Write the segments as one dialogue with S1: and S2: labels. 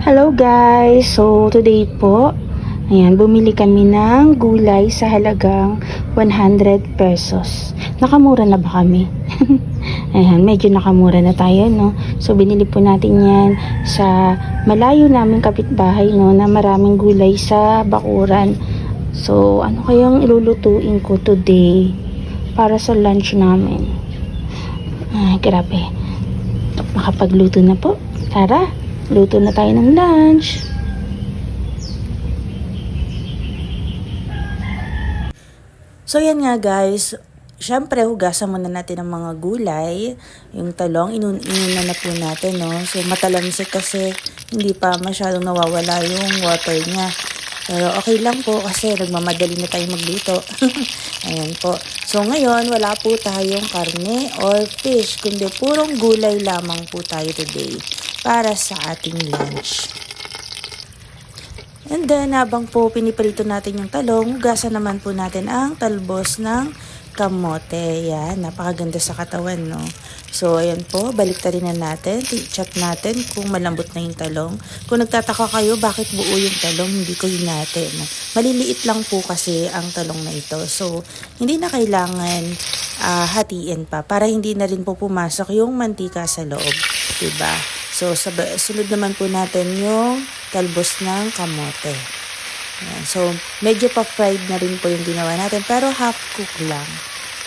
S1: Hello guys! So today po, ayan, bumili kami ng gulay sa halagang 100 pesos. Nakamura na ba kami? Ayan, medyo nakamura na tayo, no? So binili po natin yan sa malayo naming kapitbahay, no, na maraming gulay sa bakuran. So ano kayang ilulutuin ko today para sa lunch namin? Ay, grabe. Makapagluto na po. Tara! Luto na tayo ng lunch. So yan nga guys, syempre hugasan muna natin ang mga gulay. Yung talong, inuna na po natin, no? So matalamsik kasi hindi pa masyadong nawawala yung water niya. Pero okay lang po kasi nagmamadali na tayo magluto. Ayan po. So ngayon, wala po tayong karne or fish, kundi purong gulay lamang po tayo today para sa ating lunch. And then, habang po piniprito natin yung talong, hugasan naman po natin ang talbos ng kamote. Yan, napakaganda sa katawan, no? So, ayan po, baliktarin na natin, chop natin kung malambot na yung talong. Kung nagtataka kayo, bakit buo yung talong, hindi ko hinati, no? Maliliit lang po kasi ang talong na ito. So, hindi na kailangan hatiin pa para hindi na rin po pumasok yung mantika sa loob, diba? So, sunod naman po natin yung talbos ng kamote. Ayan. So, medyo pa-fried na rin po yung ginawa natin, pero half-cook lang.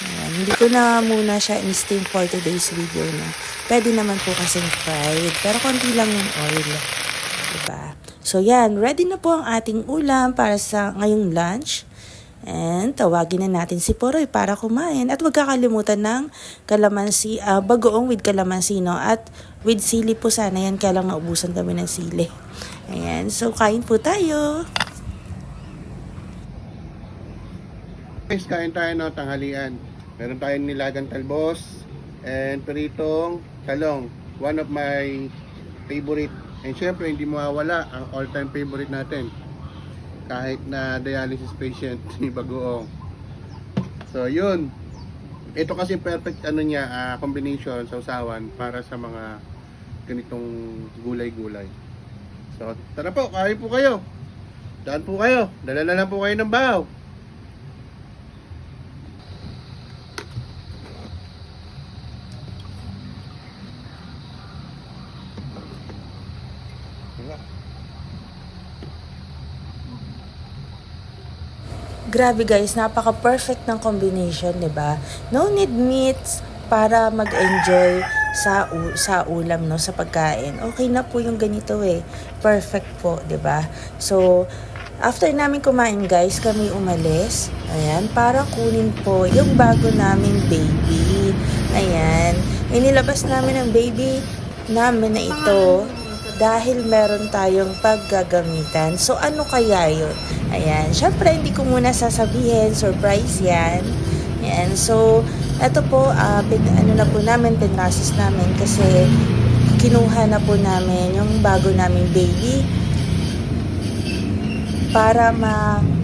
S1: Ayan. Hindi ko na muna siya in-steam for today's video. No? Pwede naman po kasing fried, pero konti lang yung oil. Diba? So, yan. Ready na po ang ating ulam para sa ngayong lunch. And tawagin na natin si Poroy para kumain. At huwag kakalimutan ng kalamansi, bagoong with kalamansi, no? At with sili po sana yan, kaya lang naubusan kami ng sili. Ayan, so kain po tayo.
S2: Guys, kain tayo ng tanghalian. Meron tayong nilagang talbos and peritong talong. One of my favorite. And syempre, hindi mawawala ang all-time favorite natin. Kahit na dialysis patient si Bagoong. So yun. Ito kasi perfect combination sa usawan para sa mga ganitong gulay-gulay. So tara po, kain po kayo. Daan po kayo. Dala na lang po kayo ng bahaw.
S1: Grabe guys, napaka-perfect ng combination, 'di ba? No need meats para mag-enjoy sa ulam, no, sa pagkain. Okay na po yung ganito eh. Perfect po, 'di ba? So, after namin kumain guys, kami umalis. Ayan, para kunin po yung bago naming baby. Ayan, inilabas namin ang baby namin na ito dahil meron tayong paggagamitan. So, ano kaya yun? Ayan. Syempre, hindi ko muna sasabihin. Surprise yan. Ayan. So, ito po, ano na po namin, pinrasis namin kasi kinuha na po namin yung bago naming baby para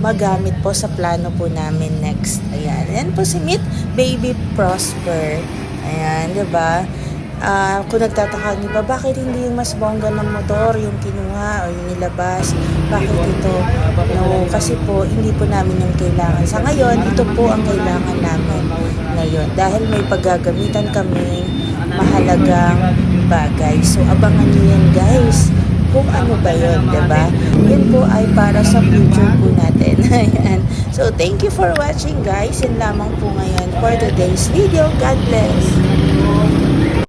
S1: magamit po sa plano po namin next. Ayan. Ayan po si Meet Baby Prosper. Ayan, diba? Kung nagtataka niyo ba, bakit hindi yung mas bongga ng motor yung kinuha o yung nilabas? Bakit ito? No, kasi po, hindi po namin yung kailangan. Sa ngayon, ito po ang kailangan namin ngayon. Dahil may paggagamitan kami mahalagang bagay. So, abangan niyo yan guys. Kung ano ba yun, diba? Yun po ay para sa future po natin. Ayan. So, thank you for watching guys. Yan lamang po ngayon for today's video. God bless.